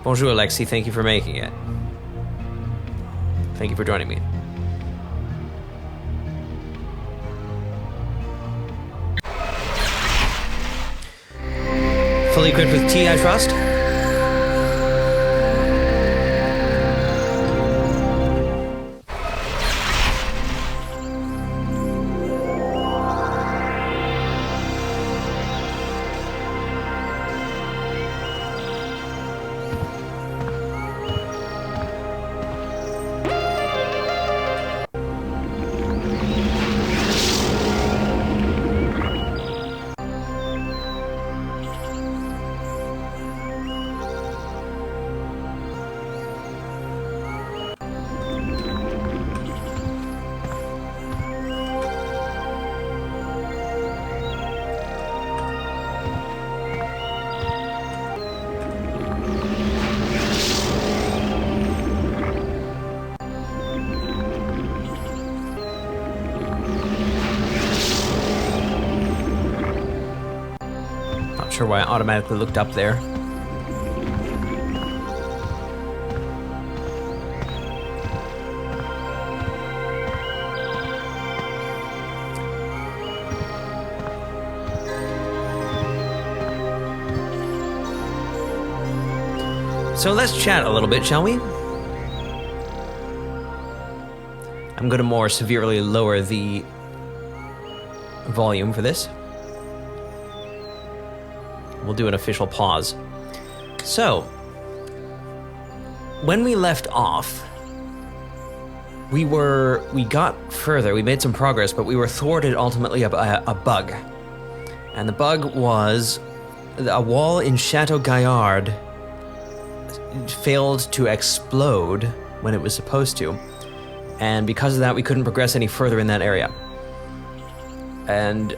Bonjour, Alexi. Thank you for making it. Thank you for joining me. Fully equipped with tea, I trust? Not sure why I automatically looked up there. So let's chat a little bit, shall we? I'm going to more severely lower the volume for this. We'll do an official pause. So, when we left off, we got further, we made some progress, but we were thwarted ultimately by a bug. And the bug was a wall in Chateau Gaillard failed to explode when it was supposed to. And because of that, we couldn't progress any further in that area. And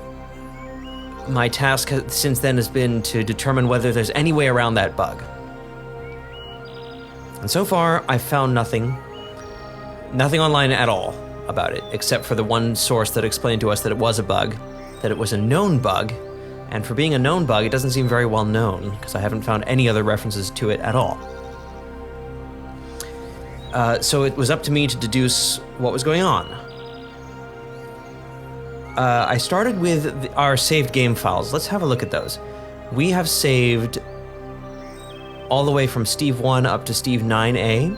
my task since then has been to determine whether there's any way around that bug. And so far, I've found nothing online at all about it, except for the one source that explained to us that it was a bug, that it was a known bug, and for being a known bug, it doesn't seem very well known, because I haven't found any other references to it at all. So it was up to me to deduce what was going on. I started with our saved game files. Let's have a look at those. We have saved all the way from Steve 1 up to Steve 9A.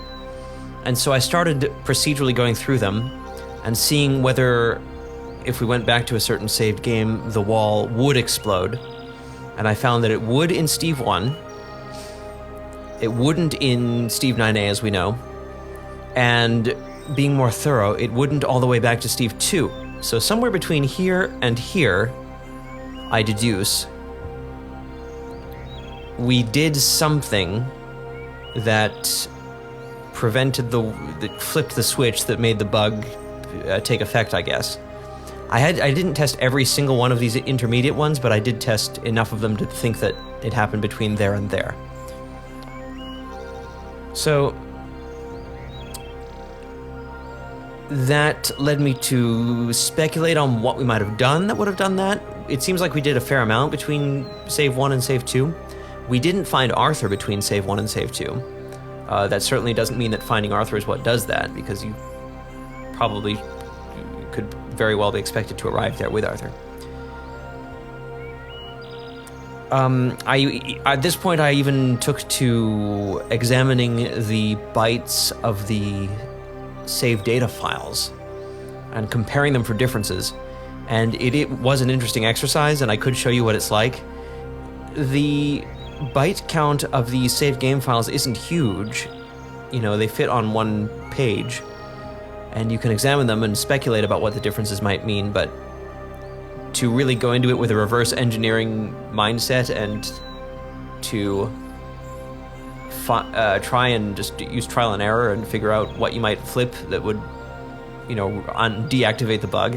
And so I started procedurally going through them and seeing whether, if we went back to a certain saved game, the wall would explode. And I found that it would in Steve 1. It wouldn't in Steve 9A, as we know. And being more thorough, it wouldn't all the way back to Steve 2. So somewhere between here and here, I deduce, we did something that prevented that flipped the switch that made the bug take effect, I guess. I didn't test every single one of these intermediate ones, but I did test enough of them to think that it happened between there and there. So that led me to speculate on what we might have done that would have done that. It seems like we did a fair amount between save 1 and save 2. We didn't find Arthur between save 1 and save 2. That certainly doesn't mean that finding Arthur is what does that, because you probably could very well be expected to arrive there with Arthur. At this point, I even took to examining the bytes of the save data files and comparing them for differences, and it was an interesting exercise, and I could show you what it's like. The byte count of the save game files isn't huge. You know, they fit on one page, and you can examine them and speculate about what the differences might mean, but to really go into it with a reverse engineering mindset and to try and just use trial and error and figure out what you might flip that would, you know, deactivate the bug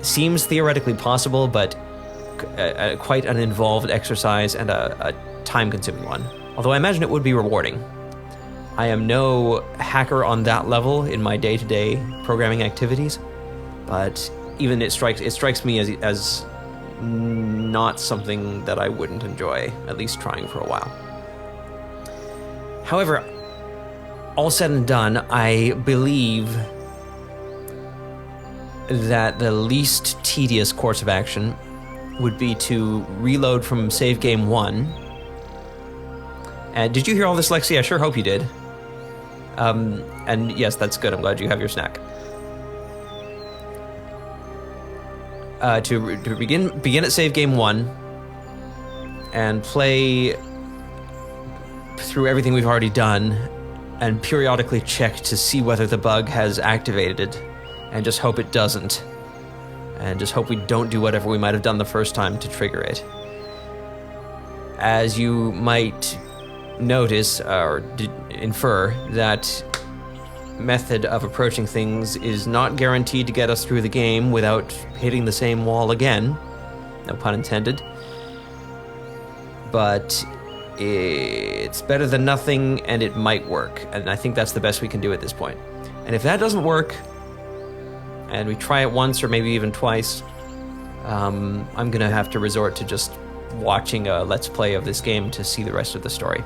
seems theoretically possible, but quite an involved exercise and a time-consuming one. Although I imagine it would be rewarding. I am no hacker on that level in my day-to-day programming activities, but even it strikes me as not something that I wouldn't enjoy, at least trying for a while. However, all said and done, I believe that the least tedious course of action would be to reload from save game 1. And did you hear all this, Lexi? I sure hope you did. And yes, that's good. I'm glad you have your snack. To begin at save game 1 and play through everything we've already done and periodically check to see whether the bug has activated and just hope it doesn't. And just hope we don't do whatever we might have done the first time to trigger it. As you might notice or infer, that method of approaching things is not guaranteed to get us through the game without hitting the same wall again. No pun intended. But it's better than nothing, and it might work. And I think that's the best we can do at this point. And if that doesn't work, and we try it once or maybe even twice, I'm gonna have to resort to just watching a Let's Play of this game to see the rest of the story.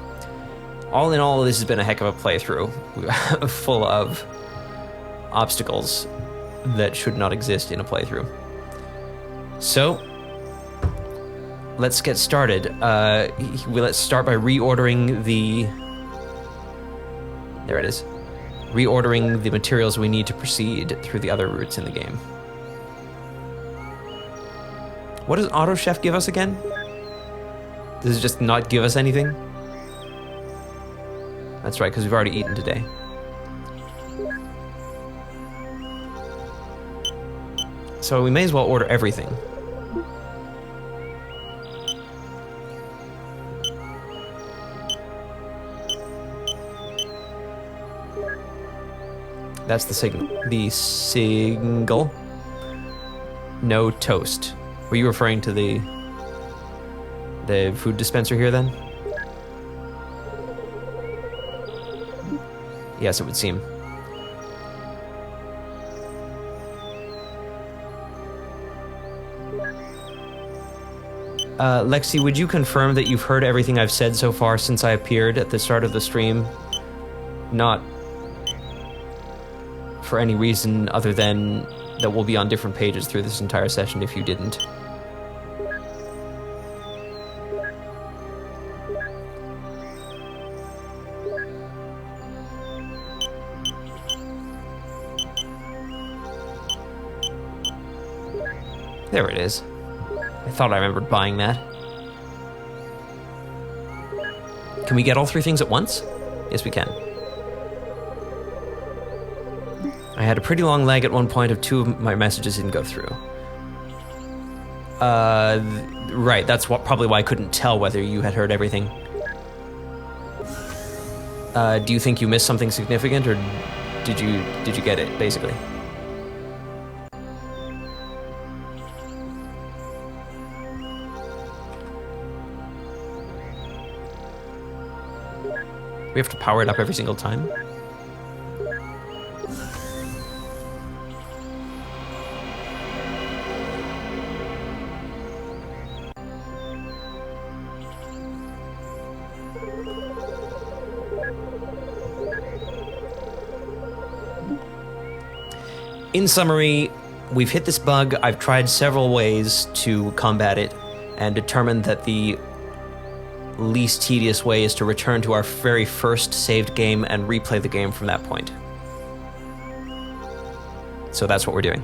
All in all, this has been a heck of a playthrough, full of obstacles that should not exist in a playthrough. So, let's get started. Let's start by reordering the... There it is. Reordering the materials we need to proceed through the other routes in the game. What does Auto Chef give us again? Does it just not give us anything? That's right, because we've already eaten today. So we may as well order everything. That's the single. No toast. Were you referring to the food dispenser here then? Yes, it would seem. Lexi, would you confirm that you've heard everything I've said so far since I appeared at the start of the stream? Not for any reason other than that we'll be on different pages through this entire session if you didn't. There it is. I thought I remembered buying that. Can we get all 3 things at once? Yes, we can. I had a pretty long lag at one point if 2 of my messages didn't go through. Right, that's probably why I couldn't tell whether you had heard everything. Do you think you missed something significant, or did you get it, basically? We have to power it up every single time? In summary, we've hit this bug. I've tried several ways to combat it and determined that the least tedious way is to return to our very first saved game and replay the game from that point. So that's what we're doing.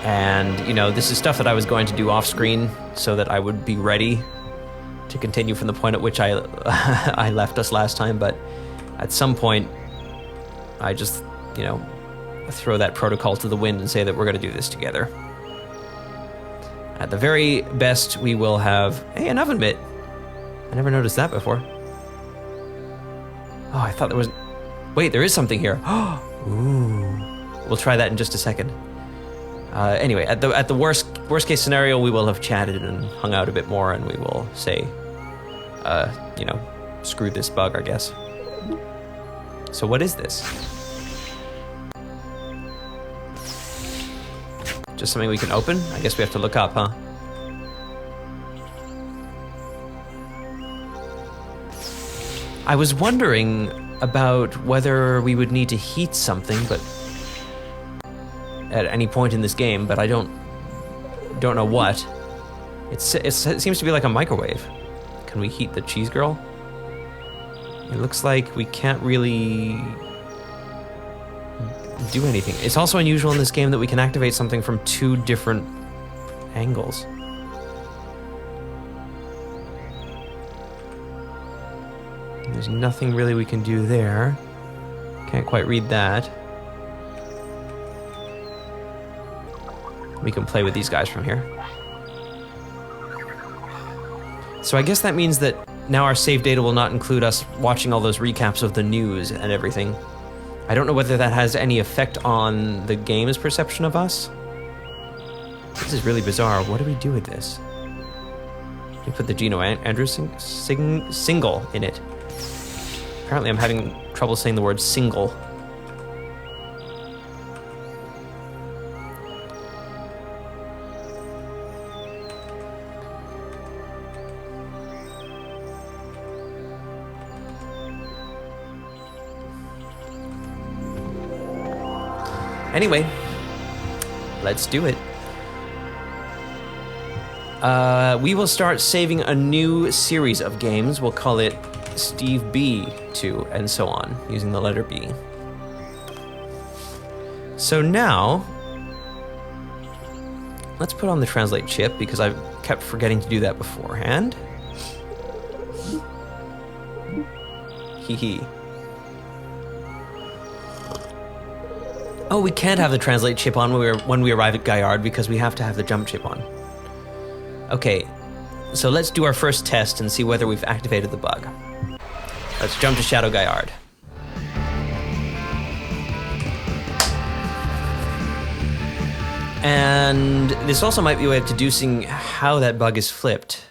And, you know, this is stuff that I was going to do off screen so that I would be ready to continue from the point at which I I left us last time, but at some point I just, you know, throw that protocol to the wind and say that we're going to do this together. At the very best, we will have... Hey, an oven mitt! I never noticed that before. Oh, I thought there was... Wait, there is something here. Ooh. We'll try that in just a second. Anyway, at the worst case scenario, we will have chatted and hung out a bit more, and we will say, you know, screw this bug, I guess. So what is this? Just something we can open? I guess we have to look up, huh? I was wondering about whether we would need to heat something, but at any point in this game, but I don't know what. It seems to be like a microwave. Can we heat the cheese girl? It looks like we can't really do anything. It's also unusual in this game that we can activate something from 2 different angles. There's nothing really we can do there. Can't quite read that. We can play with these guys from here. So I guess that means that now our save data will not include us watching all those recaps of the news and everything. I don't know whether that has any effect on the game's perception of us. This is really bizarre. What do we do with this? We put the Geno Andrews single in it. Apparently I'm having trouble saying the word single. Anyway, let's do it. We will start saving a new series of games. We'll call it Steve B2 and so on, using the letter B. So now, let's put on the translate chip because I've kept forgetting to do that beforehand. Hee hee. Oh, we can't have the translate chip on when we arrive at Gaillard because we have to have the jump chip on. Okay, so let's do our first test and see whether we've activated the bug. Let's jump to Shadow Gaillard. And this also might be a way of deducing how that bug is flipped.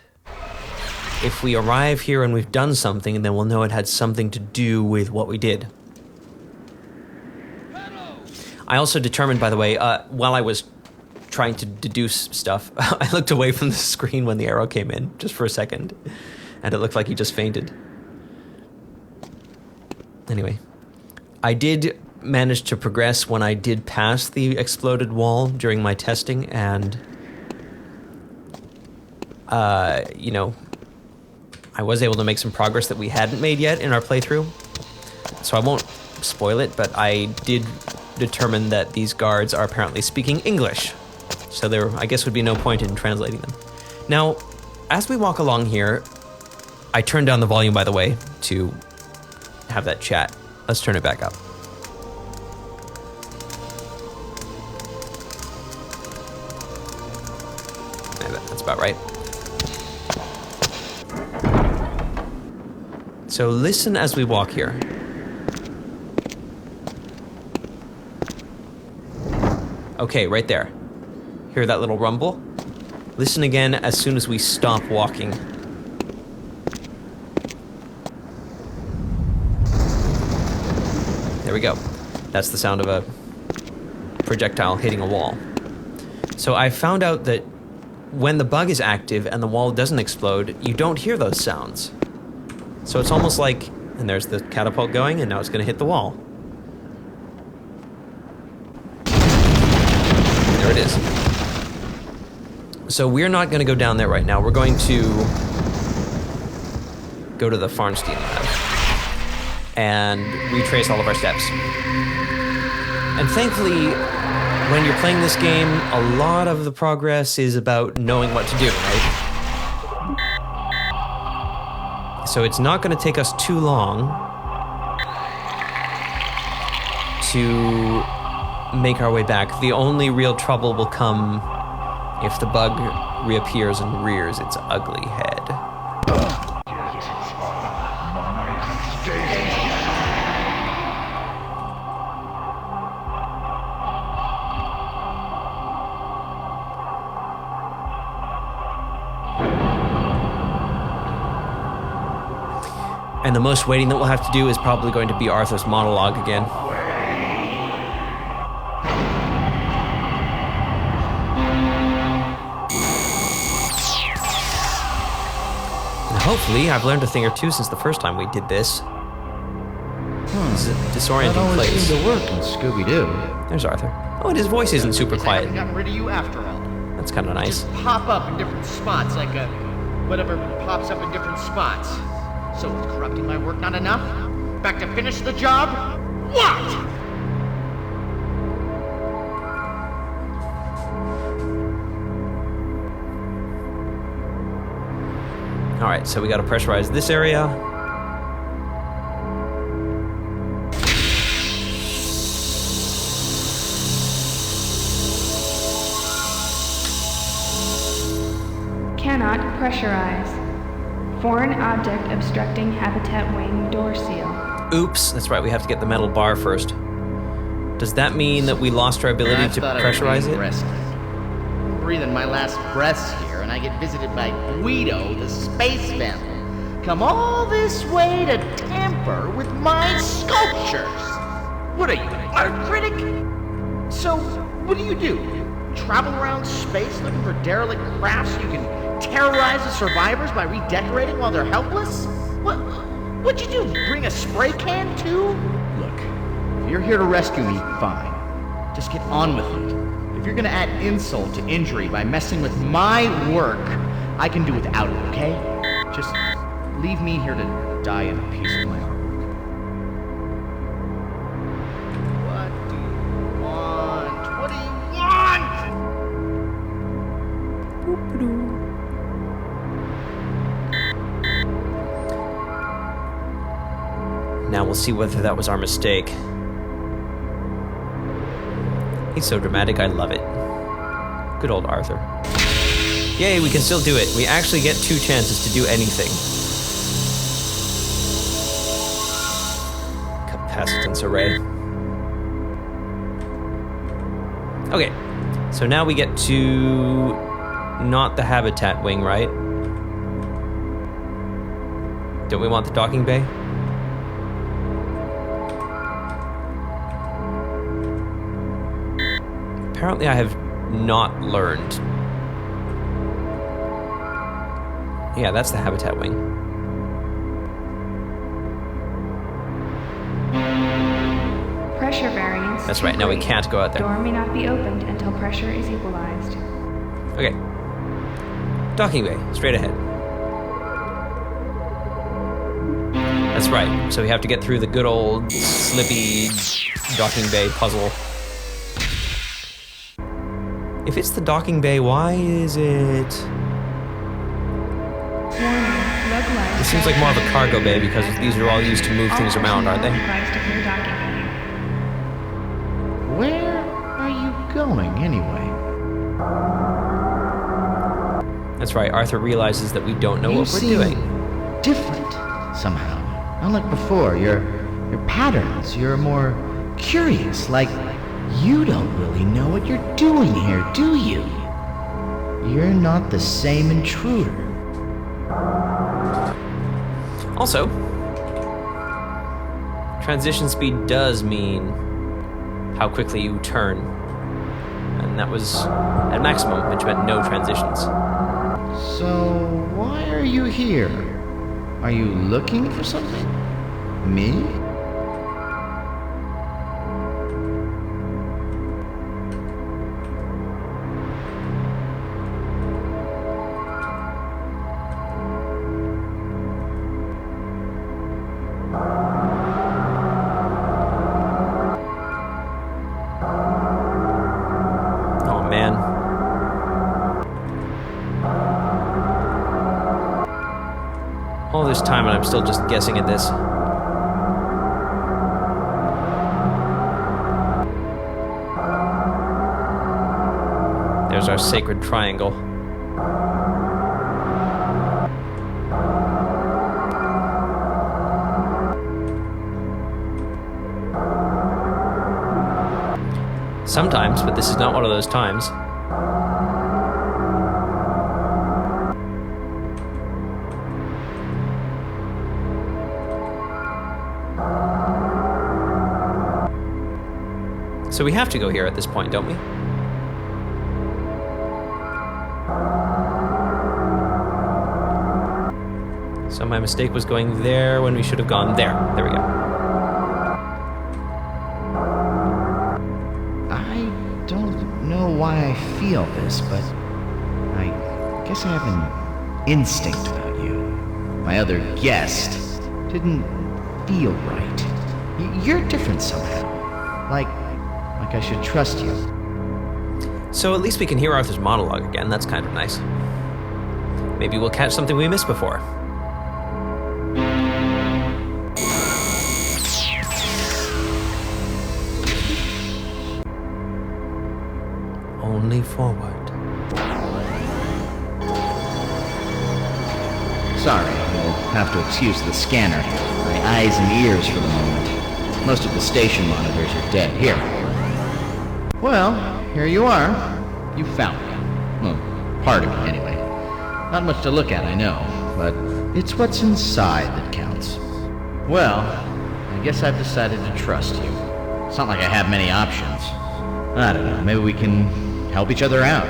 If we arrive here and we've done something, then we'll know it had something to do with what we did. I also determined, by the way, while I was trying to deduce stuff, I looked away from the screen when the arrow came in, just for a second, and it looked like he just fainted. Anyway, I did manage to progress when I did pass the exploded wall during my testing, and, you know, I was able to make some progress that we hadn't made yet in our playthrough, so I won't spoil it, but I did determine that these guards are apparently speaking English, so there, I guess, would be no point in translating them. Now, as we walk along here, I turned down the volume, by the way, to have that chat. Let's turn it back up. Yeah, that's about right. So listen as we walk here. Okay, right there. Hear that little rumble? Listen again as soon as we stop walking. There we go. That's the sound of a projectile hitting a wall. So I found out that when the bug is active and the wall doesn't explode, you don't hear those sounds. So it's almost like, and there's the catapult going, and now it's going to hit the wall. There it is. So we're not going to go down there right now. We're going to go to the Farnstein lab and retrace all of our steps. And thankfully, when you're playing this game, a lot of the progress is about knowing what to do, right? So it's not going to take us too long to make our way back. The only real trouble will come if the bug reappears and rears its ugly head. And the most waiting that we'll have to do is probably going to be Arthur's monologue again. hopefully I've learned a thing or two since the first time we did this. This is a disorienting That always place. seemed to work in Scooby-Doo. There's Arthur. Oh, and his voice isn't super Guess I quiet. haven't gotten rid of you after all. That's kind of nice. Just pop up in different spots, like whatever pops up in different spots. So is corrupting my work not enough? Back to finish the job? What? Alright, so we gotta pressurize this area. Cannot pressurize. Foreign object obstructing habitat wing door seal. Oops, that's right, we have to get the metal bar first. Does that mean that we lost our ability to pressurize it? I'm breathing my last breaths here, and I get visited by Guido, the space vampire. Come all this way to tamper with my sculptures. What are you, an art critic? So, what do? Travel around space looking for derelict crafts you can terrorize the survivors by redecorating while they're helpless? What'd you do? Bring a spray can too? Look, if you're here to rescue me, fine. Just get on with it. If you're gonna add insult to injury by messing with my work, I can do without it, okay? Just leave me here to die in peace with my artwork. What do you want? What do you want? Now we'll see whether that was our mistake. He's so dramatic, I love it. Good old Arthur. Yay, we can still do it. We actually get 2 chances to do anything. Capacitance array. Okay, so now we get to not the habitat wing, right? Don't we want the docking bay? Apparently I have not learned. Yeah, that's the habitat wing. Pressure variance. That's right, now we 3. can't go out there. Door may not be opened until pressure is equalized. Okay. Docking bay, straight ahead. That's right, so we have to get through the good old slippy docking bay puzzle. If it's the docking bay, why is it... It seems like more of a cargo bay because these are all used to move things around, aren't they? Where are you going, anyway? That's right, Arthur realizes that we don't know what we're doing. Different, somehow. Unlike before, your patterns, you're more curious, like you don't really know what you're doing here, do you? You're not the same intruder. Also, transition speed does mean how quickly you turn. And that was at maximum, which meant no transitions. So, why are you here? Are you looking for something? Me? Oh man. All this time and I'm still just guessing at this. There's our sacred triangle. Sometimes, but this is not one of those times. So we have to go here at this point, don't we? So my mistake was going there when we should have gone there. There we go. I don't know why I feel this, but I guess I have an instinct about you. My other guest didn't feel right. You're different somehow. Like I should trust you. So at least we can hear Arthur's monologue again. That's kind of nice. Maybe we'll catch something we missed before. Only forward. Sorry, you'll have to excuse the scanner. My eyes and ears for the moment. Most of the station monitors are dead. Here. Well, here you are. You found me. Well, part of me, anyway. Not much to look at, I know, but it's what's inside that counts. Well, I guess I've decided to trust you. It's not like I have many options. I don't know, maybe we can help each other out.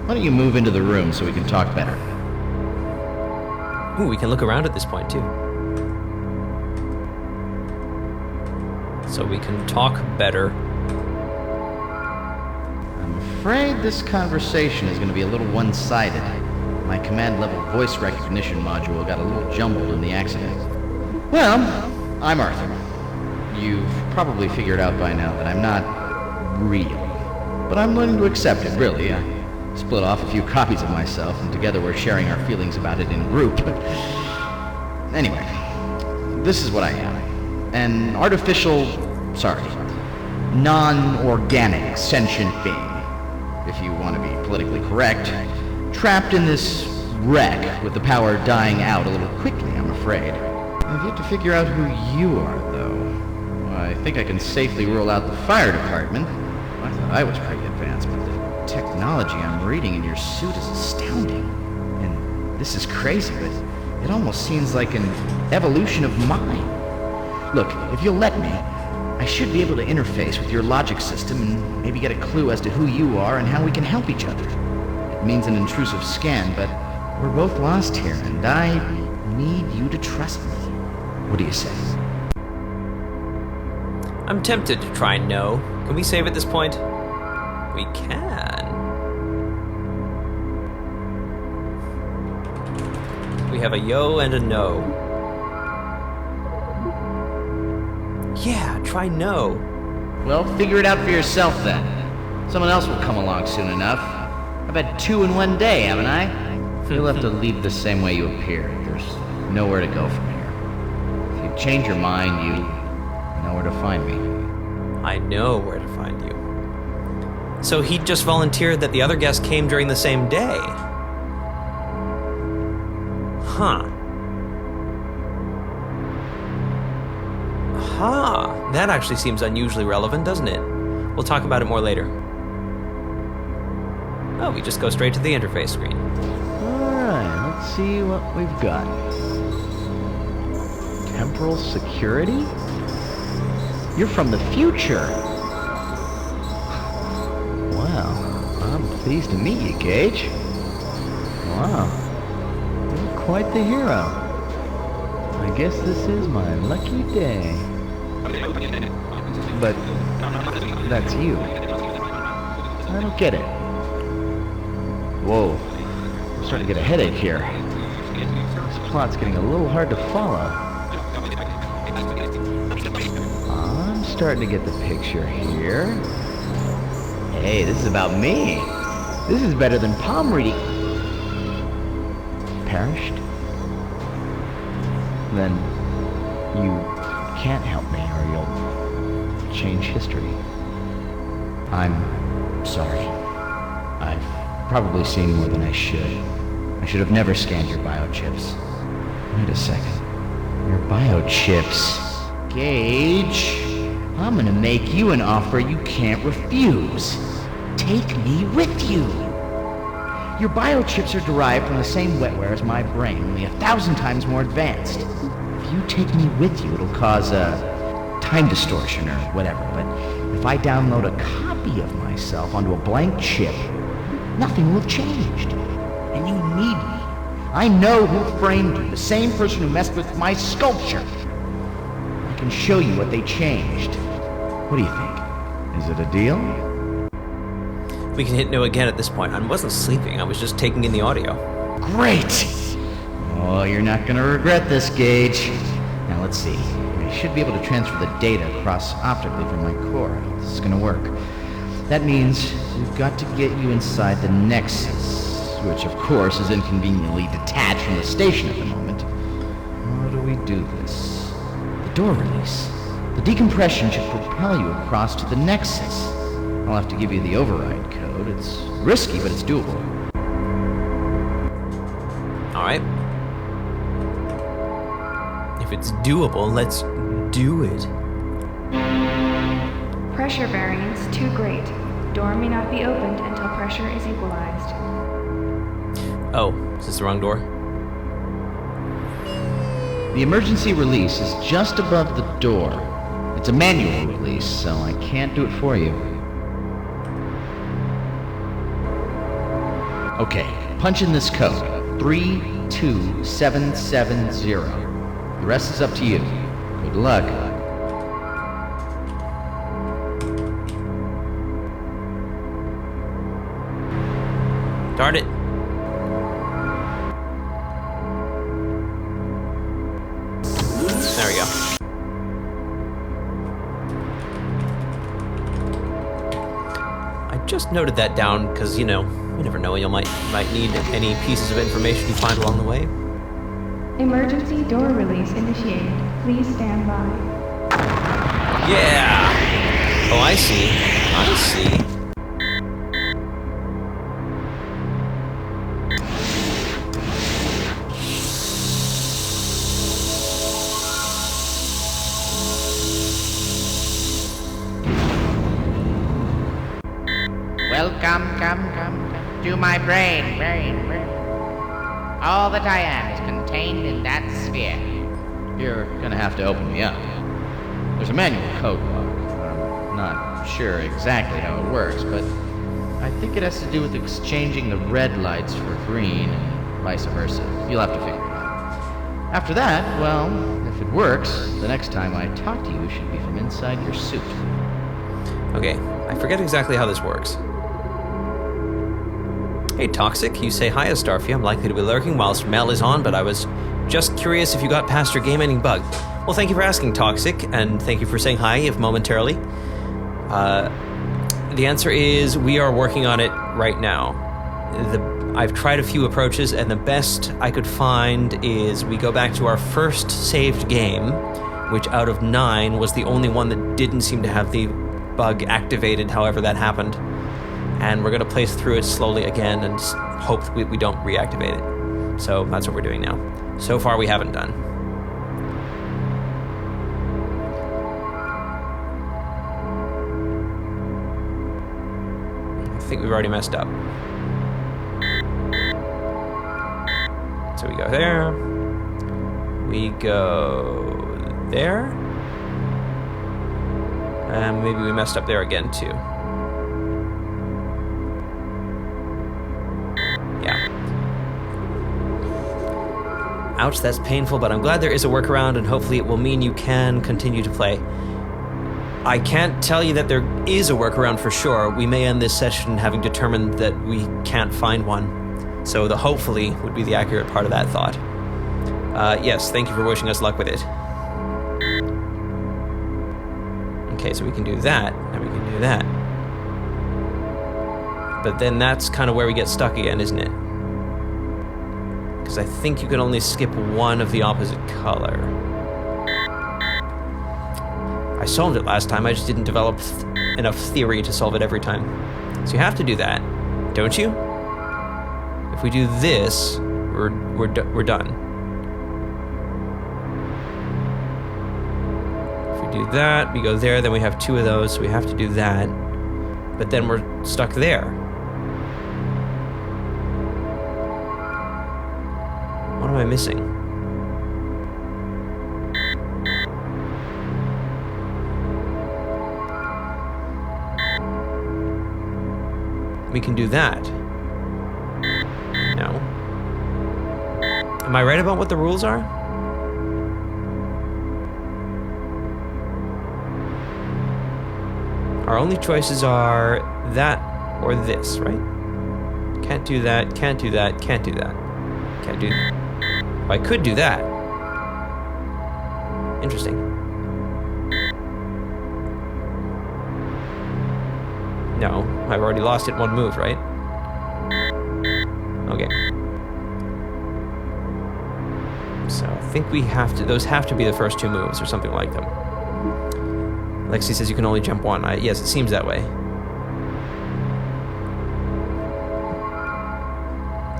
Why don't you move into the room so we can talk better? Ooh, we can look around at this point, too. So we can talk better. I'm afraid this conversation is going to be a little one-sided. My command-level voice recognition module got a little jumbled in the accident. Well, I'm Arthur. You've probably figured out by now that I'm not real. But I'm learning to accept it, really. I split off a few copies of myself, and together we're sharing our feelings about it in group. Anyway, this is what I am. An artificial, non-organic sentient being, if you want to be politically correct, trapped in this wreck with the power dying out a little quickly, I'm afraid. I've yet to figure out who you are, though. Well, I think I can safely rule out the fire department. I thought I was pretty advanced, but the technology I'm reading in your suit is astounding. And this is crazy, but it almost seems like an evolution of mine. Look, if you'll let me, I should be able to interface with your logic system and maybe get a clue as to who you are and how we can help each other. It means an intrusive scan, but we're both lost here, and I need you to trust me. What do you say? I'm tempted to try no. Can we save at this point? We can. We have a yo and a no. Yeah, try no. Well, figure it out for yourself then. Someone else will come along soon enough. I've had 2 in one day, haven't I? You'll have to leave the same way you appeared. There's nowhere to go from here. If you change your mind, you know where to find me. I know where to find you. So he just volunteered that the other guest came during the same day. Huh. Huh. That actually seems unusually relevant, doesn't it? We'll talk about it more later. Oh, we just go straight to the interface screen. Alright, let's see what we've got. Temporal security? You're from the future. Wow, I'm pleased to meet you, Gage. Wow, you're quite the hero. I guess this is my lucky day. But that's you. I don't get it. Whoa, I'm starting to get a headache here. This plot's getting a little hard to follow. I'm starting to get the picture here. Hey, this is about me. This is better than palm reading. Perished? Then you can't help me or you'll change history. I'm sorry. I've probably seen more than I should. I should have never scanned your biochips. Wait a second. Your biochips. Gage, I'm gonna make you an offer you can't refuse. Take me with you. Your biochips are derived from the same wetware as my brain, only 1,000 times more advanced. If you take me with you, it'll cause a time distortion or whatever, but if I download a copy of myself onto a blank chip, nothing will have changed. And you need me. I know who framed you, the same person who messed with my sculpture. I can show you what they changed. What do you think? Is it a deal? We can hit no again at this point. I wasn't sleeping, I was just taking in the audio. Great! Oh, you're not gonna regret this, Gage. Now let's see. I should be able to transfer the data across optically from my core. This is gonna work. That means we've got to get you inside the Nexus, which of course is inconveniently detached from the station at the moment. How do we do this? The door release. The decompression should propel you across to the Nexus. I'll have to give you the override code. It's risky, but it's doable. Alright. If it's doable, let's do it. Pressure variance too great. Door may not be opened until pressure is equalized. Oh, is this the wrong door? The emergency release is just above the door. It's a manual release, so I can't do it for you. Okay, punch in this code. 32770. The rest is up to you. Good luck. Darn it. There we go. I just noted that down because, you know, you never know, you might need any pieces of information you find along the way. Emergency door release initiated. Please stand by. Yeah! Oh, I see. I see. Welcome, come to my brain. All that I am is contained in that sphere. You're gonna have to open me up. There's a manual code book. I'm not sure exactly how it works, but I think it has to do with exchanging the red lights for green and vice versa. You'll have to figure it out. After that, well, if it works, the next time I talk to you should be from inside your suit. Okay, I forget exactly how this works. Hey, Toxic, you say hi, Starfy. I'm likely to be lurking whilst Mel is on, but I was just curious if you got past your game-ending bug. Well, thank you for asking, Toxic, and thank you for saying hi, if momentarily. The answer is we are working on it right now. I've tried a few approaches, and the best I could find is we go back to our first saved game, which out of 9 was the only one that didn't seem to have the bug activated, however that happened. And we're going to play through it slowly again and hope we don't reactivate it. So that's what we're doing now. So far, we haven't done. I think we've already messed up. So we go there. We go there. And maybe we messed up there again, too. Ouch, that's painful, but I'm glad there is a workaround, and hopefully it will mean you can continue to play. I can't tell you that there is a workaround for sure. We may end this session having determined that we can't find one. So the hopefully would be the accurate part of that thought. Yes, thank you for wishing us luck with it. Okay, so we can do that, and we can do that. But then that's kind of where we get stuck again, isn't it? Because I think you can only skip one of the opposite color. I solved it last time, I just didn't develop enough theory to solve it every time. So you have to do that, don't you? If we do this, we're done. If we do that, we go there, then we have 2 of those, so we have to do that. But then we're stuck there. What am I missing? We can do that. No. Am I right about what the rules are? Our only choices are that or this, right? Can't do that, can't do that, can't do that. Can't do that. Oh, I could do that. Interesting. No, I've already lost it one move, right? Okay. So I think we have to, those have to be the first two moves or something like them. Lexi says you can only jump one. Yes, it seems that way.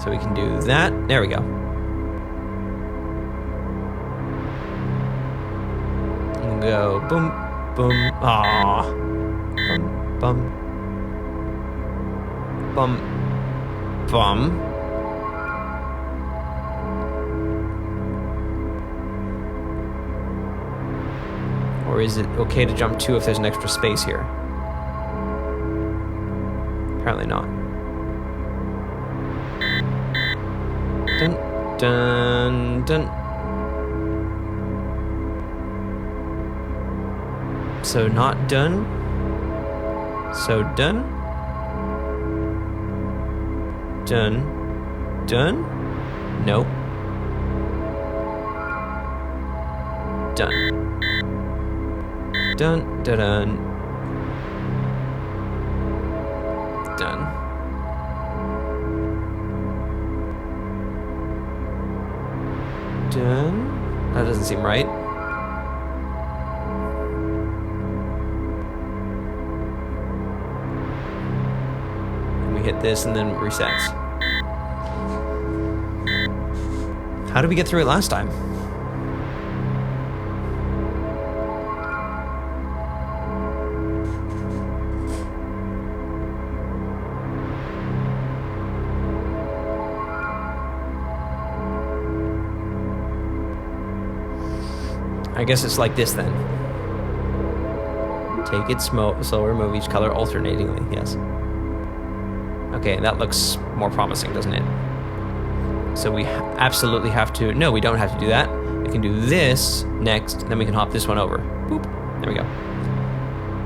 So we can do that. There we go. And go boom, boom, ah, bum, bum, bum, bum. Or is it okay to jump 2 if there's an extra space here? Apparently not. Dun, dun, dun. So not done. So done. Done. Done? Nope. Done. Dun, dun, dun. Done. Done. That doesn't seem right. And we hit this and then it resets. How did we get through it last time? I guess it's like this then. Take it slower, move each color alternatingly, yes. Okay, that looks more promising, doesn't it? So we absolutely have to, no, we don't have to do that. We can do this next, then we can hop this one over. Boop, there we go.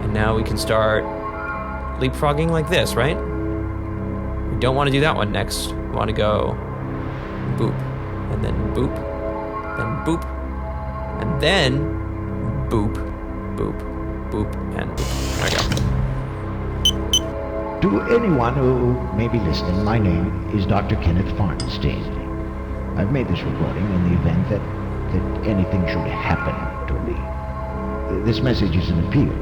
And now we can start leapfrogging like this, right? We don't want to do that one next. We want to go boop, and then boop, then boop, and then boop, boop, boop, and boop. There we go. To anyone who may be listening, my name is Dr. Kenneth Farnstein. I've made this recording in the event that anything should happen to me. This message is an appeal.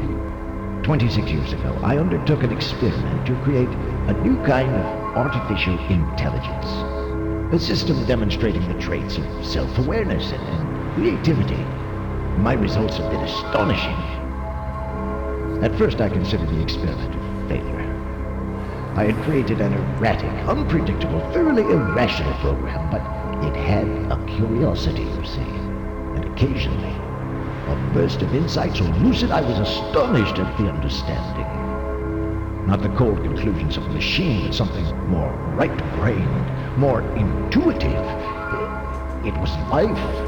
26 years ago, I undertook an experiment to create a new kind of artificial intelligence. A system demonstrating the traits of self-awareness and creativity. My results have been astonishing. At first, I considered the experiment a failure. I had created an erratic, unpredictable, thoroughly irrational program, but it had a curiosity, you see. And occasionally, a burst of insight so lucid I was astonished at the understanding. Not the cold conclusions of a machine, but something more right-brained, more intuitive. It was life.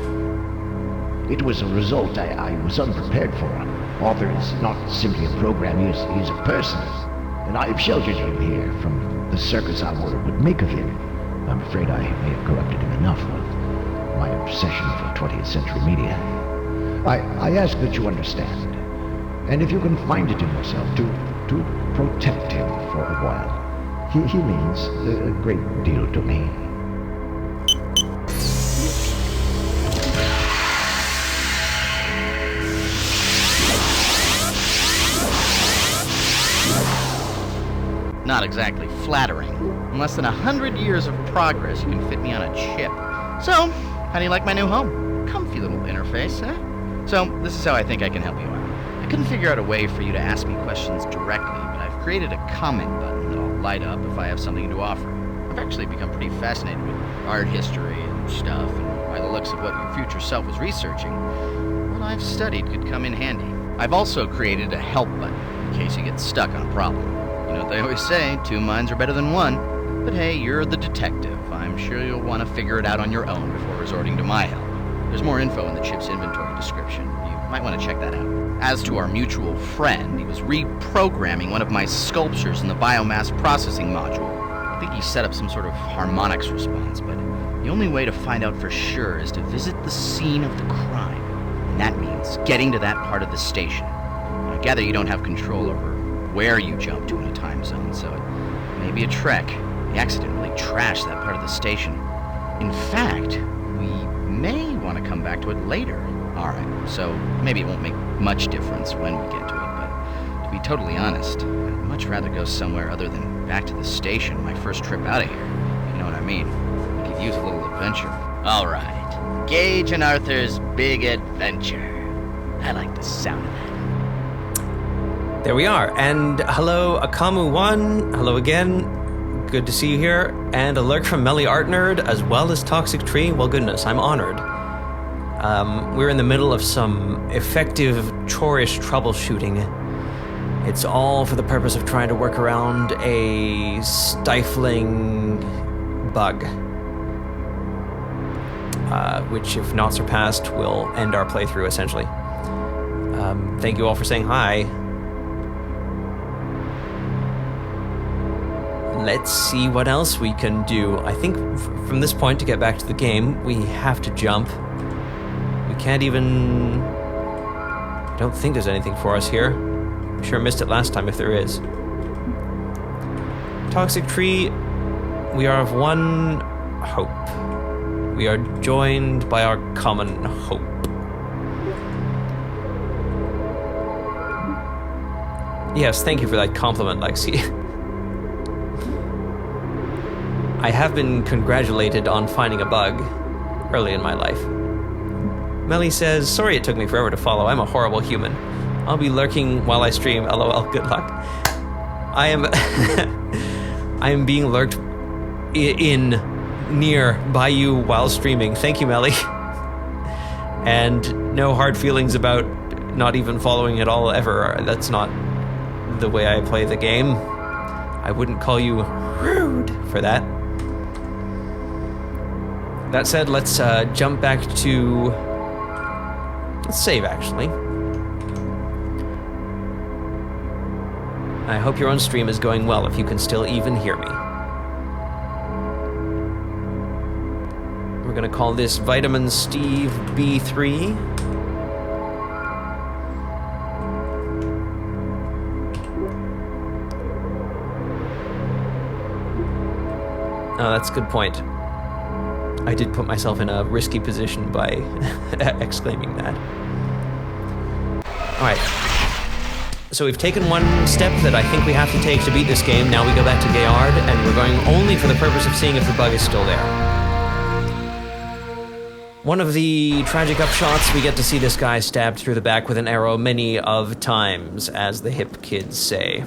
It was a result I was unprepared for. Author is not simply a program, he is a person. And I have sheltered him here from the circus our order would make of him. I'm afraid I may have corrupted him enough with my obsession for 20th century media. I ask that you understand, and if you can find it in yourself, to protect him for a while. He means a great deal to me. Not exactly flattering. In less than 100 years of progress, you can fit me on a chip. So, how do you like my new home? Comfy little interface, huh? So, this is how I think I can help you out. I couldn't figure out a way for you to ask me questions directly, but I've created a comment button that'll light up if I have something to offer. I've actually become pretty fascinated with art history and stuff, and by the looks of what your future self was researching, what I've studied could come in handy. I've also created a help button in case you get stuck on a problem. You know what they always say, 2 minds are better than 1. But hey, you're the detective. I'm I'm sure you'll want to figure it out on your own before resorting to my help. There's more info in the chip's inventory description. You might want to check that out. As to our mutual friend, he was reprogramming one of my sculptures in the biomass processing module. I think he set up some sort of harmonics response, but the only way to find out for sure is to visit the scene of the crime. And that means getting to that part of the station. I gather you don't have control over where you jump to in a time zone, so it may be a trek. The accident really trashed that part of the station. In fact, we may want to come back to it later. Alright, so maybe it won't make much difference when we get to it, but to be totally honest, I'd much rather go somewhere other than back to the station my first trip out of here. You know what I mean? We could use a little adventure. Alright, Gage and Arthur's Big Adventure. I like the sound of that. There we are. And hello, Akamu1. Hello again. Good to see you here. And a lurk from Melly Art Nerd, as well as Toxic Tree. Well, goodness, I'm honored. We're in the middle of some effective chorish troubleshooting. It's all for the purpose of trying to work around a stifling bug, which, if not surpassed, will end our playthrough, essentially. Thank you all for saying hi. Let's see what else we can do. I think from this point, to get back to the game, we have to jump. We can't even... I don't think there's anything for us here. I'm sure I missed it last time if there is. Toxic Tree, we are of one hope. We are joined by our common hope. Yes, thank you for that compliment, Lexi. I have been congratulated on finding a bug early in my life. Melly says, sorry it took me forever to follow. I'm a horrible human. I'll be lurking while I stream. LOL, good luck. I am I am being lurked near by you while streaming. Thank you, Melly. And no hard feelings about not even following at all ever. That's not the way I play the game. I wouldn't call you rude for that. That said, let's jump back to... Let's save, actually. I hope your own stream is going well, if you can still even hear me. We're gonna call this Vitamin Steve B3. Oh, that's a good point. I did put myself in a risky position by exclaiming that. Alright. So we've taken one step that I think we have to take to beat this game. Now we go back to Gayard, and we're going only for the purpose of seeing if the bug is still there. One of the tragic upshots, we get to see this guy stabbed through the back with an arrow many of times, as the hip kids say.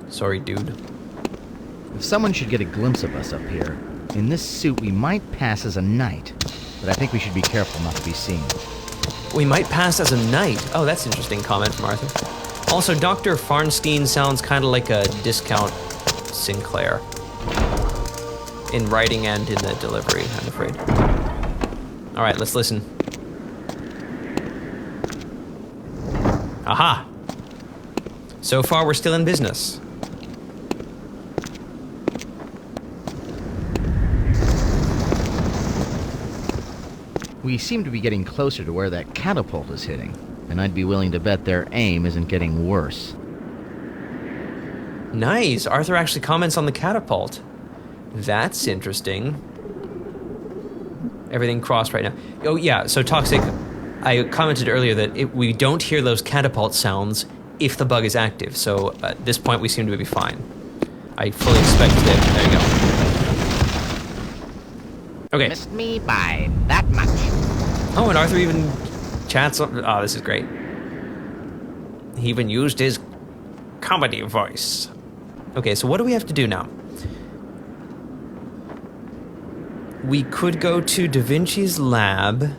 Sorry, dude. If someone should get a glimpse of us up here, in this suit we might pass as a knight, but I think we should be careful not to be seen. We might pass as a knight. Oh, that's an interesting comment from Arthur. Also, Dr. Farnstein sounds kind of like a discount Sinclair. In writing and in the delivery, I'm afraid. Alright, let's listen. Aha! So far, we're still in business. We seem to be getting closer to where that catapult is hitting, and I'd be willing to bet their aim isn't getting worse. Nice! Arthur actually comments on the catapult. That's interesting. Everything crossed right now. Oh yeah, so Toxic, I commented earlier that we don't hear those catapult sounds if the bug is active, so at this point we seem to be fine. I fully expect that. There you go. Okay. Missed me by that much. Oh, and Arthur even chats on... Oh, this is great. He even used his comedy voice. Okay, so what do we have to do now? We could go to Da Vinci's lab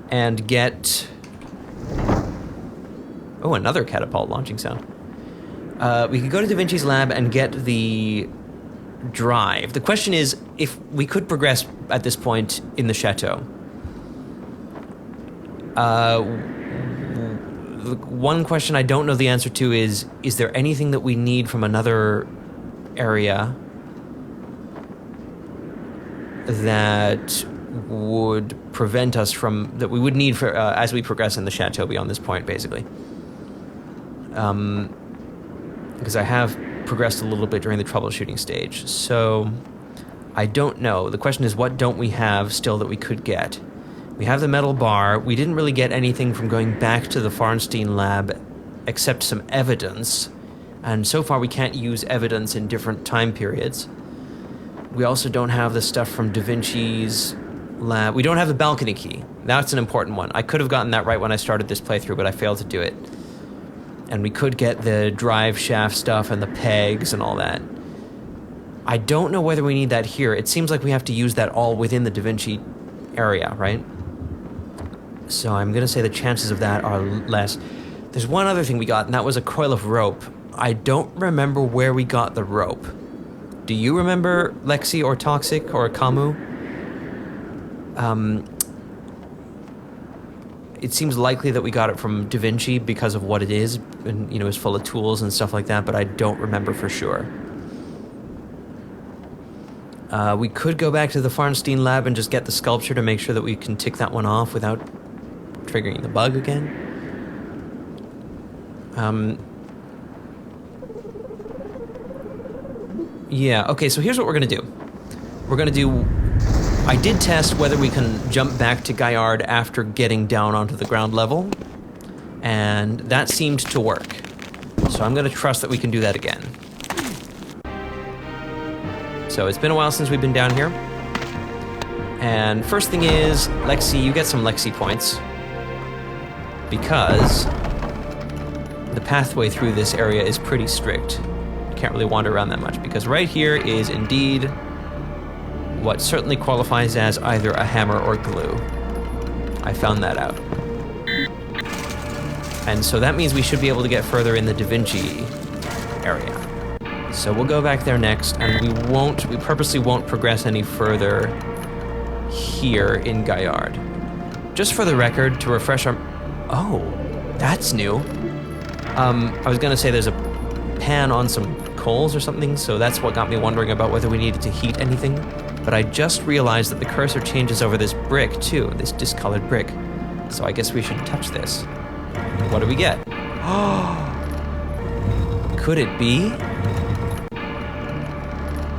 and get Oh, another catapult launching sound. We could go to Da Vinci's lab and get the drive. The question is if we could progress at this point in the chateau. The one question I don't know the answer to is there anything that we need from another area that would prevent us from, that we would need for as we progress in the chateau beyond this point, basically. Because I have progressed a little bit during the troubleshooting stage, so I don't know. The question is, what don't we have still that we could get? We have the metal bar. We didn't really get anything from going back to the Farnstein lab except some evidence, and so far we can't use evidence in different time periods. We also don't have the stuff from Da Vinci's lab. We don't have the balcony key. That's an important one. I could have gotten that right when I started this playthrough, but I failed to do it. And we could get the drive shaft stuff and the pegs and all that. I don't know whether we need that here. It seems like we have to use that all within the Da Vinci area, right? So I'm going to say the chances of that are less. There's one other thing we got, and that was a coil of rope. I don't remember where we got the rope. Do you remember, Lexi or Toxic or Camus? It seems likely that we got it from Da Vinci because of what it is, and, you know, it's full of tools and stuff like that, but I don't remember for sure. We could go back to the Farnstein lab and just get the sculpture to make sure that we can tick that one off without triggering the bug again. Yeah, okay, so here's what we're gonna do. I did test whether we can jump back to Gaillard after getting down onto the ground level, and that seemed to work. So I'm gonna trust that we can do that again. So it's been a while since we've been down here. And first thing is, Lexi, you get some Lexi points, because the pathway through this area is pretty strict. You can't really wander around that much, because right here is indeed what certainly qualifies as either a hammer or glue. I found that out. And so that means we should be able to get further in the Da Vinci area. So we'll go back there next, and we purposely won't progress any further here in Gaillard. Just for the record, to refresh our... Oh, that's new. I was gonna say there's a pan on some coals or something, so that's what got me wondering about whether we needed to heat anything. But I just realized that the cursor changes over this brick too, this discolored brick. So I guess we should touch this. What do we get? Oh, could it be?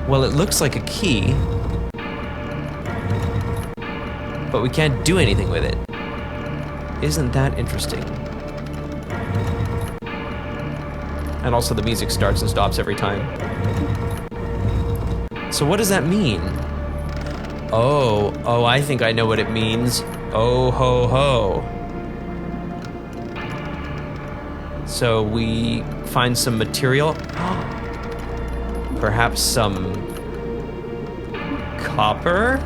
Well, it looks like a key, but we can't do anything with it. Isn't that interesting? And also the music starts and stops every time. So what does that mean? Oh, I think I know what it means. Oh ho ho. So we find some material. Perhaps some copper?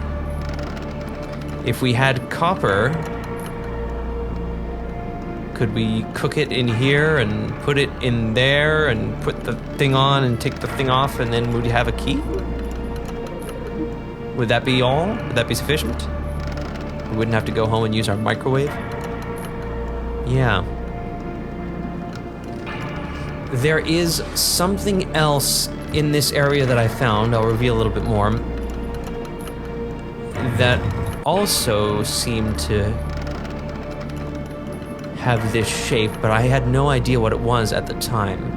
If we had copper, could we cook it in here and put it in there and put the thing on and take the thing off, and then we'd have a key? Would that be all? Would that be sufficient? We wouldn't have to go home and use our microwave? Yeah. There is something else in this area that I found, I'll reveal a little bit more, that also seemed to have this shape, but I had no idea what it was at the time.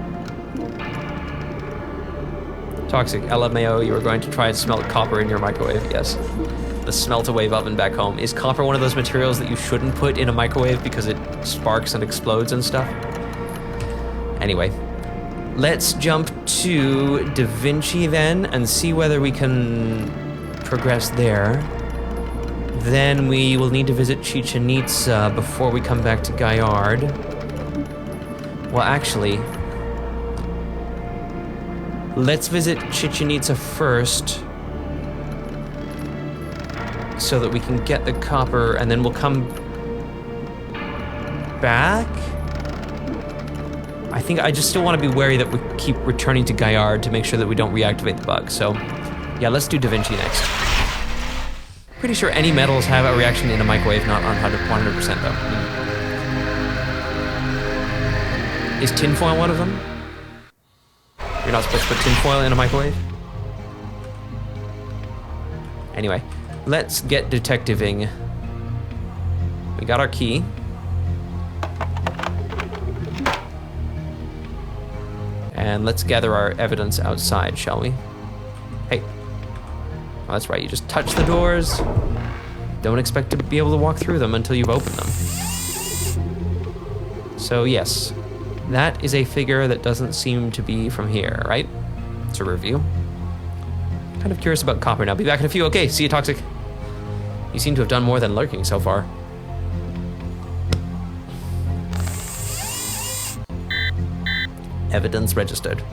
Toxic, LMAO, you were going to try and smelt copper in your microwave, yes. The smelt-a-wave oven back home. Is copper one of those materials that you shouldn't put in a microwave because it sparks and explodes and stuff? Anyway, let's jump to Da Vinci then and see whether we can progress there. Then we will need to visit Chichen Itza before we come back to Gaillard. Well, actually, let's visit Chichen Itza first so that we can get the copper, and then we'll come back? I think I just still want to be wary that we keep returning to Gaillard to make sure that we don't reactivate the bug. So, yeah, let's do Da Vinci next. Pretty sure any metals have a reaction in a microwave, not on 100% though. Is tinfoil one of them? You're not supposed to put tinfoil in a microwave? Anyway, let's get detectiving. We got our key. And let's gather our evidence outside, shall we? Hey. Oh, that's right, you just touch the doors. Don't expect to be able to walk through them until you've opened them. So yes, that is a figure that doesn't seem to be from here, right? It's a review. Kind of curious about Copper now. Be back in a few. Okay, see you, Toxic. You seem to have done more than lurking so far. Evidence registered.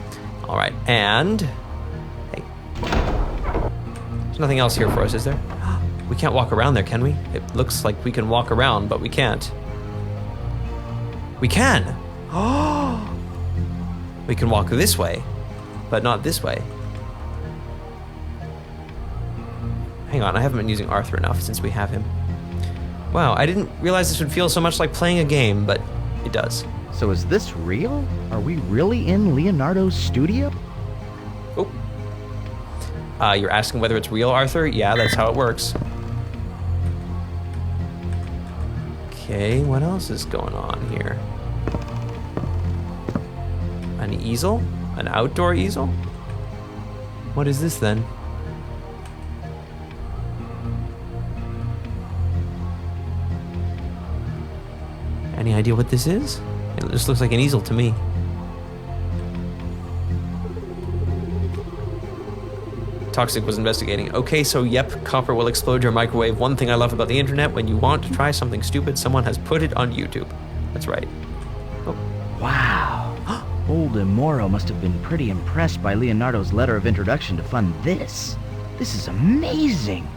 All right, and hey, there's nothing else here for us, is there? We can't walk around there, can we? It looks like we can walk around, but we can't. We can. Oh, we can walk this way, but not this way. Hang on, I haven't been using Arthur enough since we have him. Wow, I didn't realize this would feel so much like playing a game, but it does. So is this real? Are we really in Leonardo's studio? Oh. You're asking whether it's real, Arthur? Yeah, that's how it works. Okay, what else is going on here? An easel? An outdoor easel? What is this then? Any idea what this is? It just looks like an easel to me. Toxic was investigating. Okay, so yep, Copper will explode your microwave. One thing I love about the internet, when you want to try something stupid, someone has put it on YouTube. That's right. Oh. Wow. Old Moro must have been pretty impressed by Leonardo's letter of introduction to fund this. This is amazing.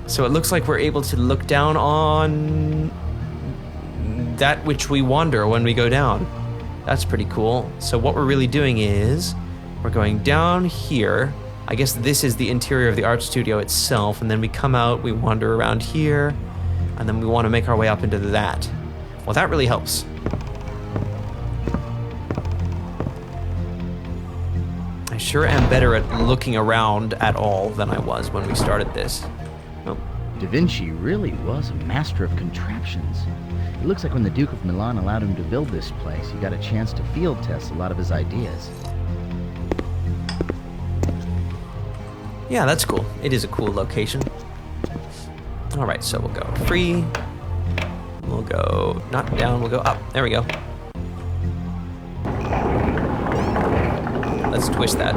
So it looks like we're able to look down on that which we wander when we go down. That's pretty cool. So what we're really doing is we're going down here. I guess this is the interior of the art studio itself, and then we come out, we wander around here, and then we want to make our way up into that. Well, that really helps. I sure am better at looking around at all than I was when we started this. Oh. Da Vinci really was a master of contraptions. It looks like when the Duke of Milan allowed him to build this place, he got a chance to field test a lot of his ideas. Yeah, that's cool. It is a cool location. All right, so we'll go free. We'll go not down, we'll go up. There we go. Let's twist that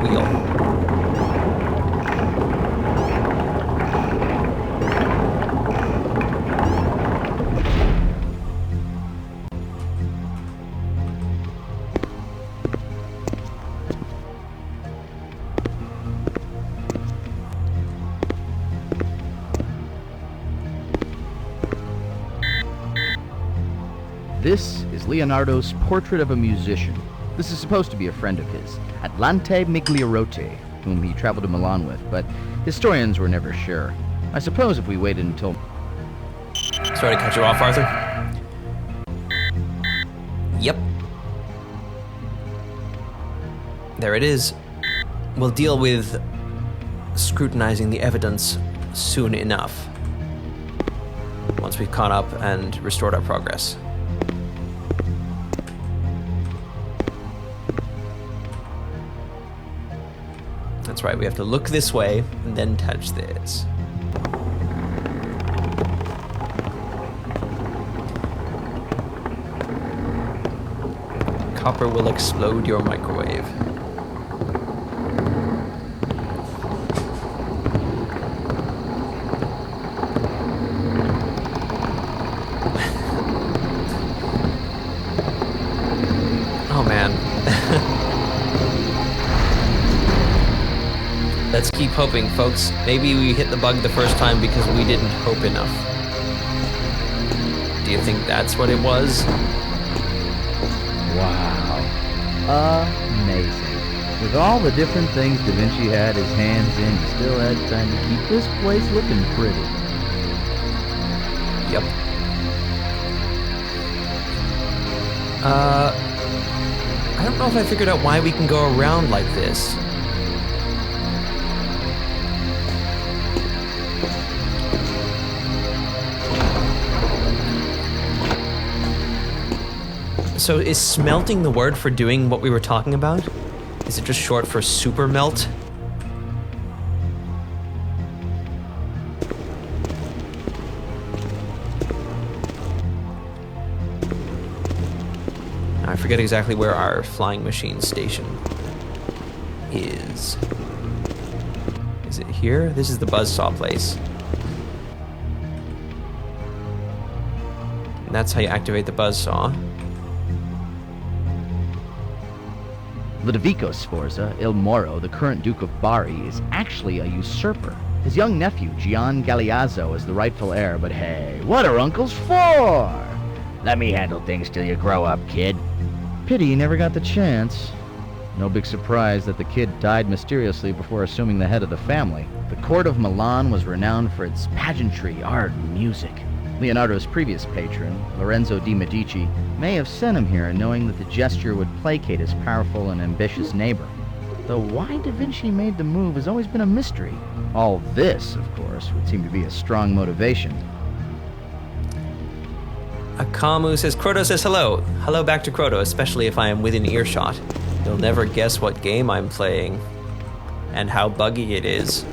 wheel. This is Leonardo's portrait of a musician. This is supposed to be a friend of his, Atlante Migliorotti, whom he traveled to Milan with, but historians were never sure. I suppose if we waited until... Sorry to cut you off, Arthur. Yep. There it is. We'll deal with scrutinizing the evidence soon enough, once we've caught up and restored our progress. That's right, we have to look this way and then touch this. Copper will explode your microwave. Oh man. Let's keep hoping, folks. Maybe we hit the bug the first time because we didn't hope enough. Do you think that's what it was? Wow. Amazing. With all the different things Da Vinci had his hands in, he still had time to keep this place looking pretty. Yep. I don't know if I figured out why we can go around like this. So is smelting the word for doing what we were talking about? Is it just short for super melt? I forget exactly where our flying machine station is. Is it here? This is the buzzsaw place. And that's how you activate the buzzsaw. Ludovico Sforza, Il Moro, the current Duke of Bari, is actually a usurper. His young nephew, Gian Galeazzo, is the rightful heir, but hey, what are uncles for? Let me handle things till you grow up, kid. Pity he never got the chance. No big surprise that the kid died mysteriously before assuming the head of the family. The court of Milan was renowned for its pageantry, art, and music. Leonardo's previous patron, Lorenzo di Medici, may have sent him here knowing that the gesture would placate his powerful and ambitious neighbor. Though why Da Vinci made the move has always been a mystery. All this, of course, would seem to be a strong motivation. Akamu says, Croto says hello. Hello back to Croto, especially if I am within earshot. You'll never guess what game I'm playing and how buggy it is.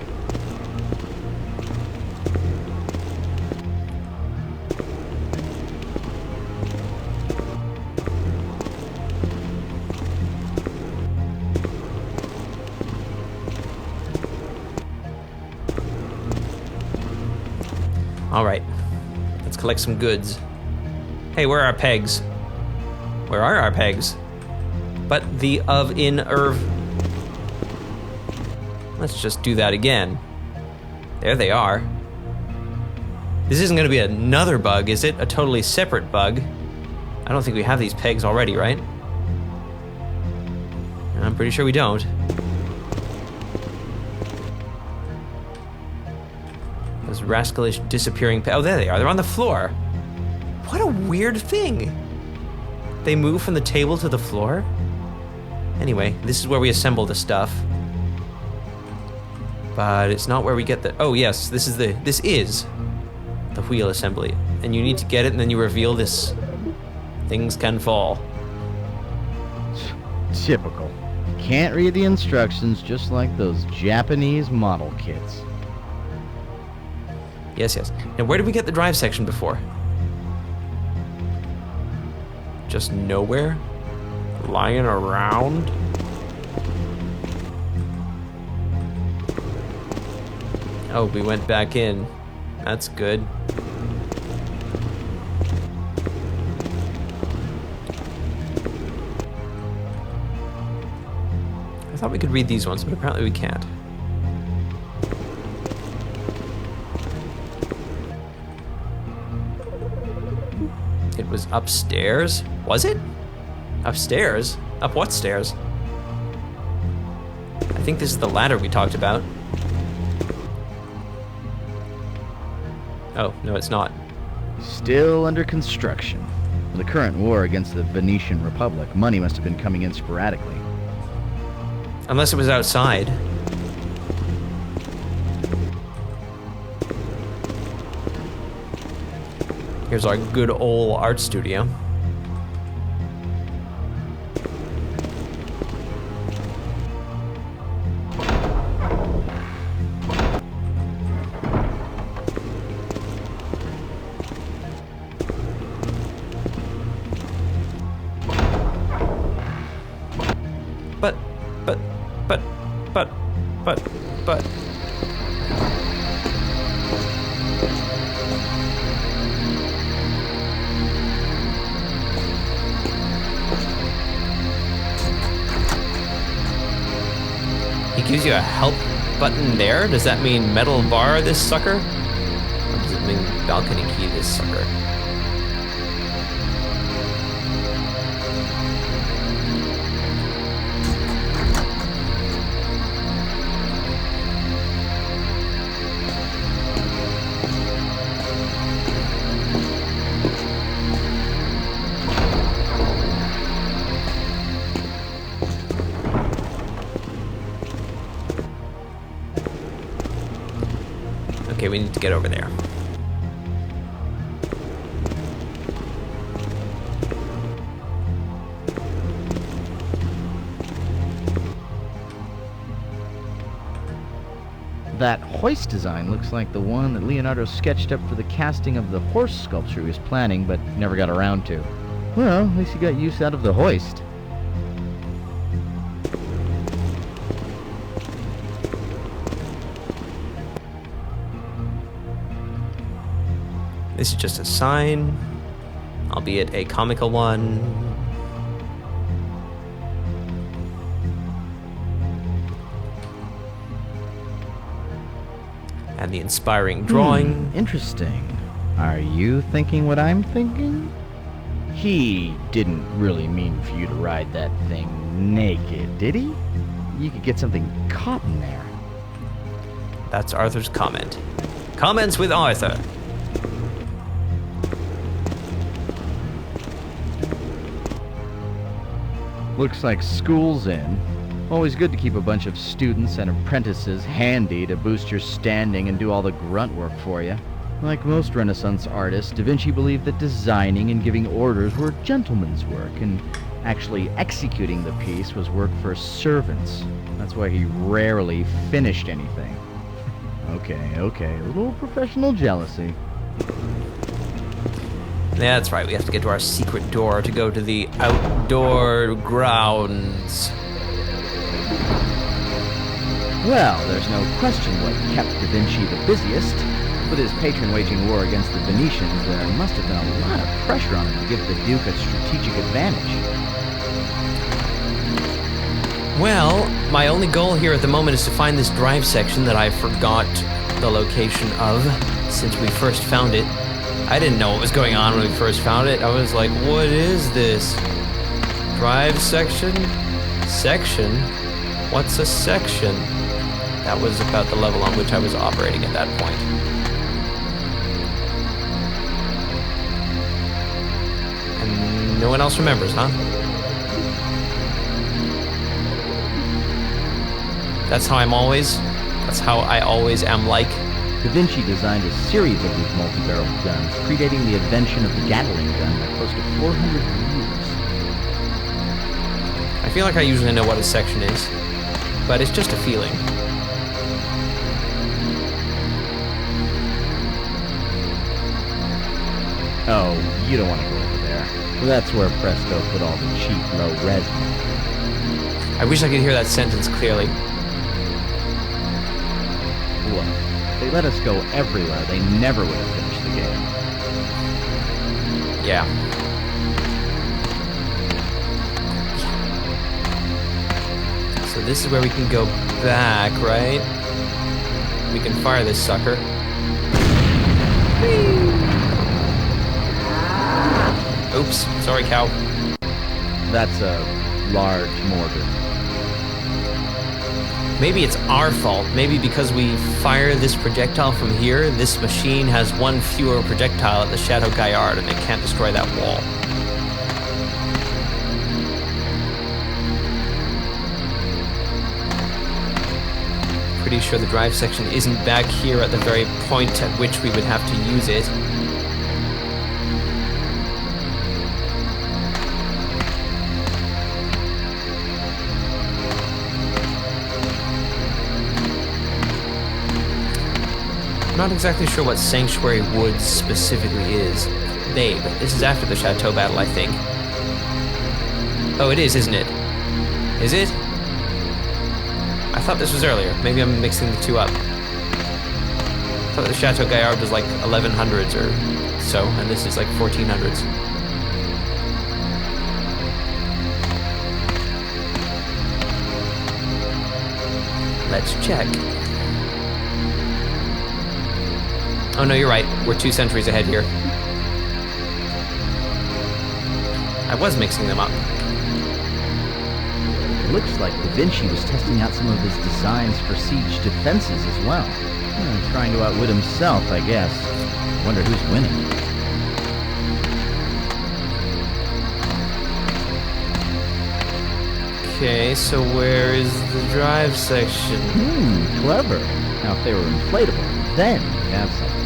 All right, let's collect some goods. Hey, where are our pegs? Where are our pegs? But the of in erv. Let's just do that again. There they are. This isn't gonna be another bug, is it? A totally separate bug. I don't think we have these pegs already, right? I'm pretty sure we don't. Those rascalish disappearing oh, there they are. They're on the floor. What a weird thing. They move from the table to the floor? Anyway, this is where we assemble the stuff. But it's not where we get the... Oh, yes, this is the wheel assembly. And you need to get it, and then you reveal this. Things can fall. Typical. Can't read the instructions, just like those Japanese model kits. Yes, yes. Now, where did we get the drive section before? Just nowhere? Lying around? Oh, we went back in. That's good. I thought we could read these ones, but apparently we can't. It was upstairs? Was it? Upstairs? Up what stairs? I think this is the ladder we talked about. Oh, no, it's not. Still under construction. For the current war against the Venetian Republic, money must have been coming in sporadically. Unless it was outside. Here's our good old art studio. But... He gives you a help button there? Does that mean metal bar this sucker? Or does it mean balcony key this sucker? we need to get over there. That hoist design looks like the one that Leonardo sketched up for the casting of the horse sculpture he was planning, but never got around to. Well, at least he got use out of the hoist. This is just a sign, albeit a comical one. And the inspiring drawing. Interesting. Are you thinking what I'm thinking? He didn't really mean for you to ride that thing naked, did he? You could get something caught in there. That's Arthur's comment. Comments with Arthur. Looks like school's in. Always good to keep a bunch of students and apprentices handy to boost your standing and do all the grunt work for you. Like most Renaissance artists, Da Vinci believed that designing and giving orders were gentlemen's work, and actually executing the piece was work for servants. That's why he rarely finished anything. Okay, a little professional jealousy. Yeah, that's right. We have to get to our secret door to go to the outdoor grounds. Well, there's no question what kept Da Vinci the busiest. With his patron waging war against the Venetians, there must have been a lot of pressure on him to give the Duke a strategic advantage. Well, my only goal here at the moment is to find this drive section that I forgot the location of since we first found it. I didn't know what was going on when we first found it. I was like, what is this? Drive section? Section? What's a section? That was about the level on which I was operating at that point. And no one else remembers, huh? That's how I always am like. Da Vinci designed a series of these multi-barreled guns, predating the invention of the Gatling gun by close to 400 years. I feel like I usually know what a section is, but it's just a feeling. Oh, you don't want to go over there. That's where Presto put all the cheap, low-res models. I wish I could hear that sentence clearly. Look, if they let us go everywhere, they never would have finished the game. Yeah. So this is where we can go back, right? We can fire this sucker. Oops, sorry, cow. That's a large mortar. Maybe it's our fault. Maybe because we fire this projectile from here, this machine has one fewer projectile at the Chateau Gaillard and it can't destroy that wall. Pretty sure the drive section isn't back here at the very point at which we would have to use it. I'm not exactly sure what Sanctuary Woods specifically is. Babe, this is after the Chateau battle, I think. Oh, it is, isn't it? Is it? I thought this was earlier. Maybe I'm mixing the two up. I thought the Chateau Gaillard was like 1100s or so, and this is like 1400s. Let's check. Oh no, you're right. We're 2 centuries ahead here. I was mixing them up. It looks like Da Vinci was testing out some of his designs for siege defenses as well. Trying to outwit himself, I guess. I wonder who's winning. Okay, so where is the drive section? Clever. Now, if they were inflatable, Then we have something.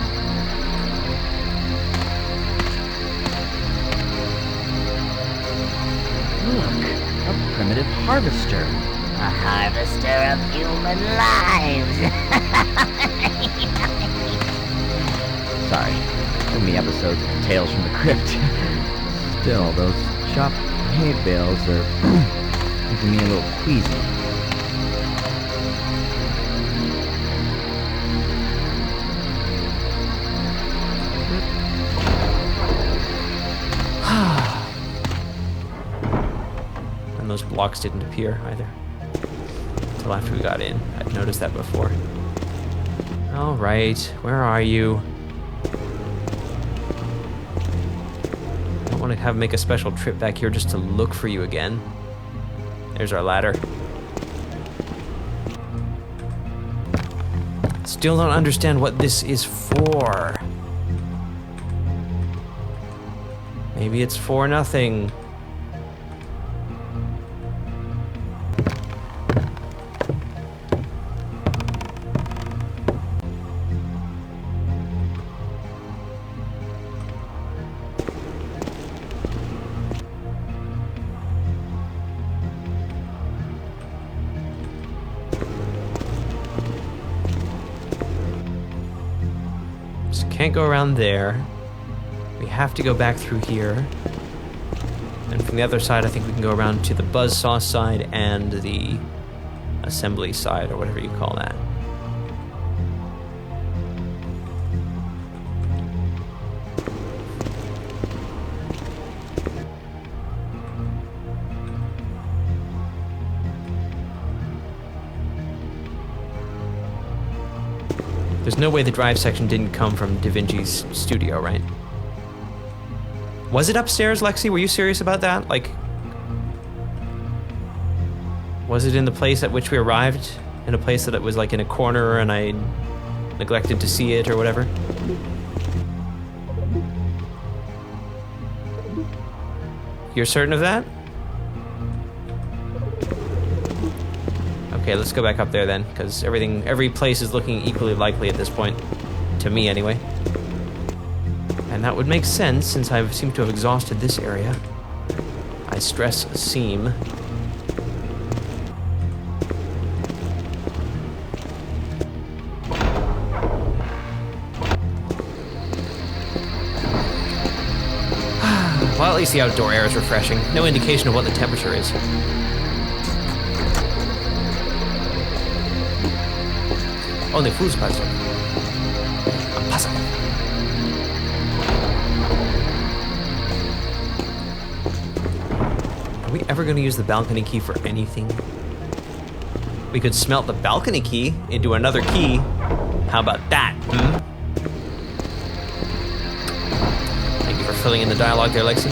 Look, a primitive harvester. A harvester of human lives. Sorry, too many episodes of Tales from the Crypt. Still, those chopped hay bales are making me a little queasy. And those blocks didn't appear either. Until after we got in. I'd noticed that before. Alright, where are you? I don't want to make a special trip back here just to look for you again. There's our ladder. Still don't understand what this is for. Maybe it's for nothing. Can't go around there. We have to go back through here. And from the other side, I think we can go around to the buzzsaw side and the assembly side, or whatever you call that. There's no way the drive section didn't come from Da Vinci's studio, right? Was it upstairs, Lexi? Were you serious about that? Like, was it in the place at which we arrived? In a place that it was like in a corner and I neglected to see it or whatever? You're certain of that? Okay, let's go back up there then, because every place is looking equally likely at this point. To me, anyway. And that would make sense, since I seem to have exhausted this area. I stress seem. Well, at least the outdoor air is refreshing. No indication of what the temperature is. Only Fußballzeug. I'm positive. Are we ever going to use the balcony key for anything? We could smelt the balcony key into another key. How about that, Thank you for filling in the dialogue there, Lexi.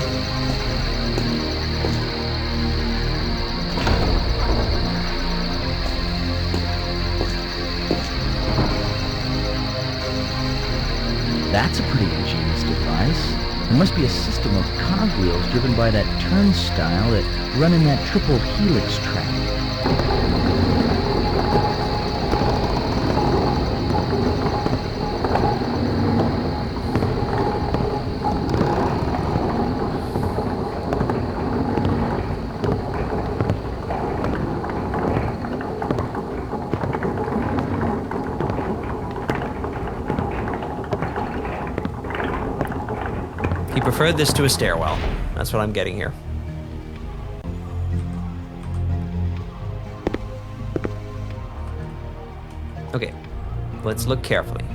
That's a pretty ingenious device. There must be a system of cogwheels driven by that turnstile that run in that triple helix track. Preferred this to a stairwell. That's what I'm getting here. Okay, let's look carefully.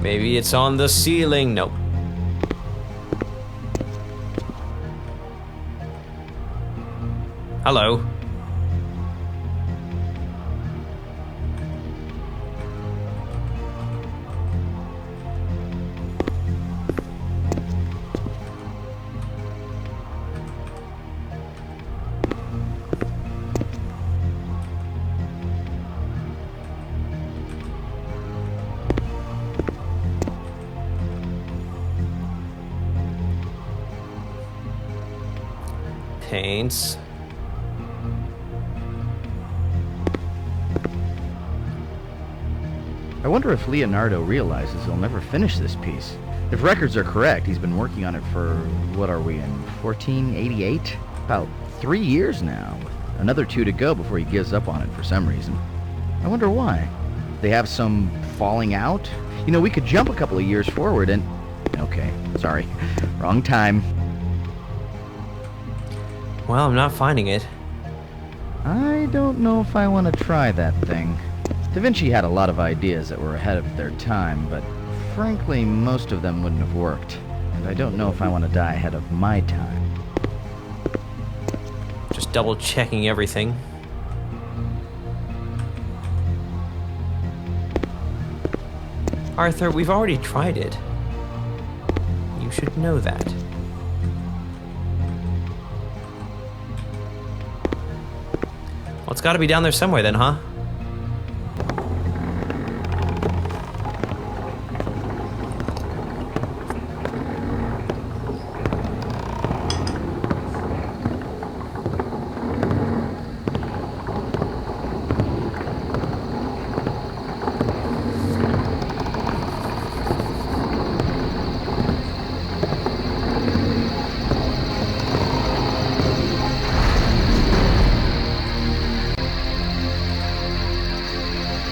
Maybe it's on the ceiling. Nope. Hello. Paints. I wonder if Leonardo realizes he'll never finish this piece. If records are correct, he's been working on it for, what are we in, 1488? About 3 years now, with another 2 to go before he gives up on it for some reason. I wonder why. They have some falling out? You know, we could jump a couple of years forward and... Okay, sorry. Wrong time. Well, I'm not finding it. I don't know if I want to try that thing. Da Vinci had a lot of ideas that were ahead of their time, but frankly, most of them wouldn't have worked. And I don't know if I want to die ahead of my time. Just double checking everything. Arthur, we've already tried it. You should know that. Well, it's gotta be down there somewhere then, huh?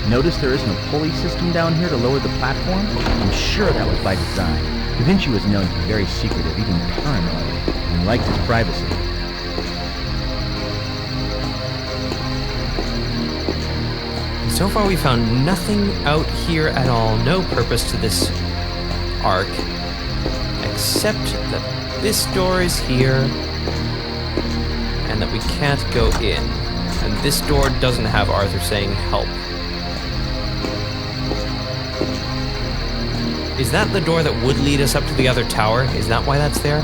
Notice there isn't a pulley system down here to lower the platform? I'm sure that was by design. Da Vinci was known to be very secretive, even paranoid, and liked his privacy. So far we found nothing out here at all, no purpose to this arc, except that this door is here, and that we can't go in. And this door doesn't have Arthur saying help. Is that the door that would lead us up to the other tower? Is that why that's there?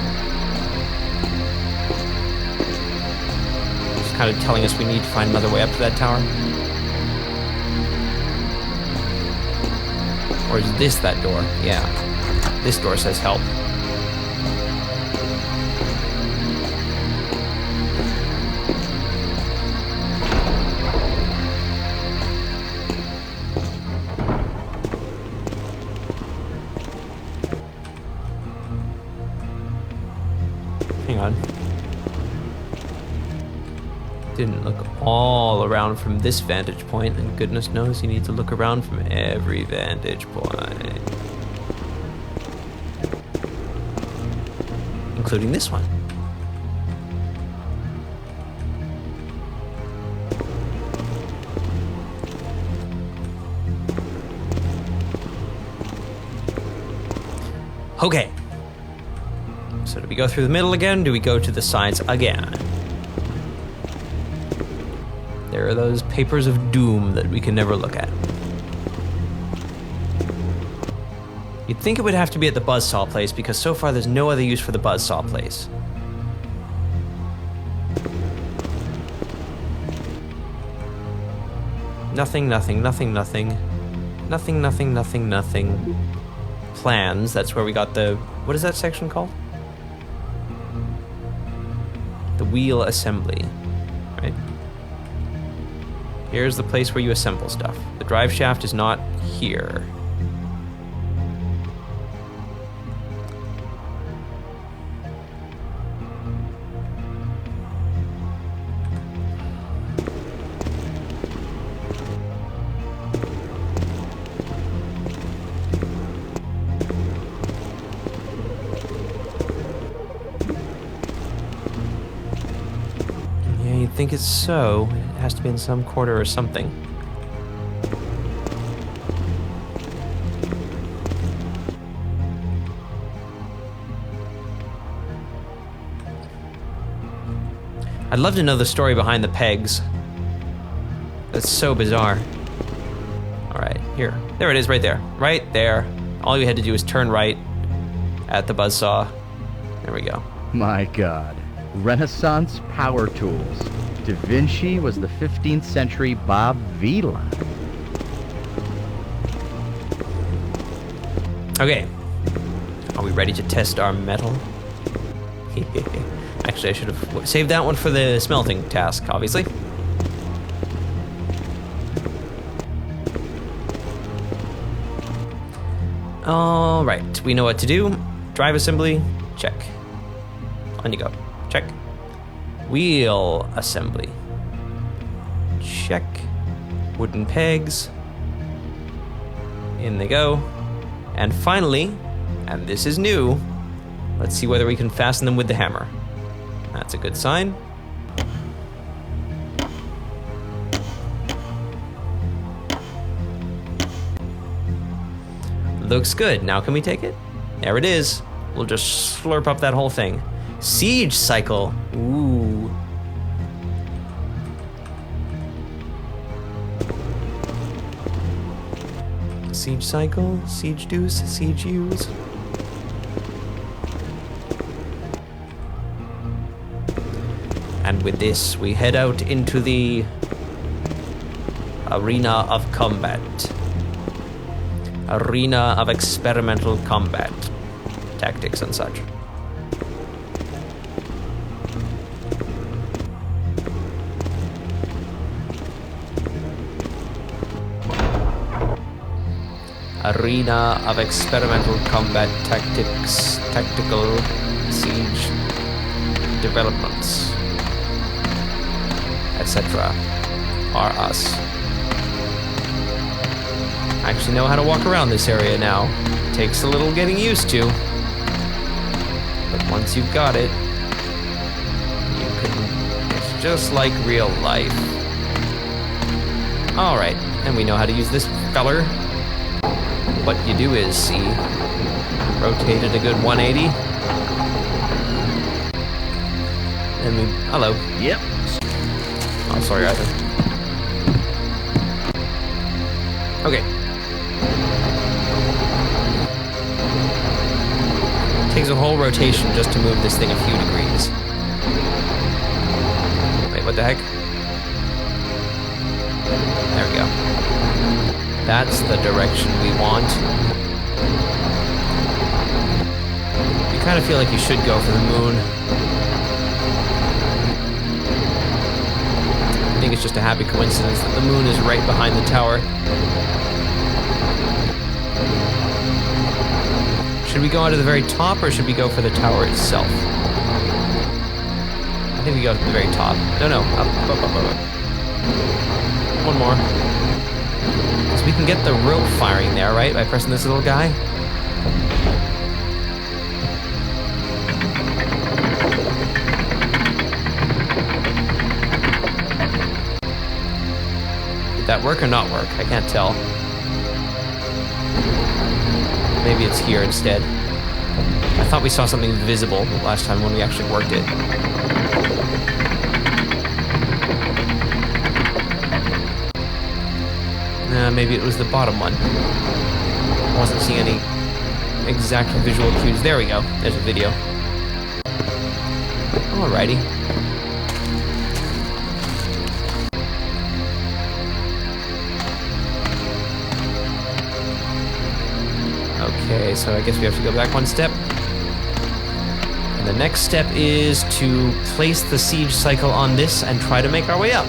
It's kind of telling us we need to find another way up to that tower. Or is this that door? Yeah. This door says help. Hang on. Didn't look all around from this vantage point, and goodness knows you need to look around from every vantage point. Including this one. Okay. So do we go through the middle again? Do we go to the sides again? There are those papers of doom that we can never look at. You'd think it would have to be at the buzzsaw place, because so far there's no other use for the buzzsaw place. Nothing, nothing, nothing, nothing. Nothing, nothing, nothing, nothing. Plans, that's where we got the... What is that section called? The wheel assembly, right? Here's the place where you assemble stuff. The drive shaft is not here. Yeah, you'd think it's so. It has to be in some quarter or something. I'd love to know the story behind the pegs. That's so bizarre. Alright, here. There it is, right there. Right there. All you had to do was turn right at the buzzsaw. There we go. My God. Renaissance power tools. Da Vinci was the 15th century Bob Vila. Okay. Are we ready to test our metal? Actually, I should have saved that one for the smelting task, obviously. All right, we know what to do. Drive assembly, check. On you go, check. Wheel assembly, check. Wooden pegs, in they go. And finally, and this is new, let's see whether we can fasten them with the hammer. That's a good sign. Looks good. Now can we take it? There it is. We'll just slurp up that whole thing. Siege cycle. Ooh. Siege cycle, siege deuce, siege use. And with this, we head out into the arena of combat. Arena of experimental combat. Tactics and such. Arena of experimental combat tactics, tactical siege developments, etc. are us. I actually know how to walk around this area now. Takes a little getting used to, but once you've got it, you can. It's just like real life. All right, and we know how to use this feller. What you do is see, rotate it a good 180. And we, hello. Yep. Oh, sorry, Arthur. Okay. Takes a whole rotation just to move this thing a few degrees. Wait, what the heck? There we go. That's the direction we want. You kind of feel like you should go for the moon. I think it's just a happy coincidence that the moon is right behind the tower. Should we go onto the very top, or should we go for the tower itself? I think we go to the very top. No. Up. One more. So we can get the rope firing there, right? By pressing this little guy? Did that work or not work? I can't tell. Maybe it's here instead. I thought we saw something visible last time when we actually worked it. Maybe it was the bottom one. I wasn't seeing any exact visual cues. There we go. There's a video. Alrighty. Okay, so I guess we have to go back one step. And the next step is to place the siege cycle on this and try to make our way up.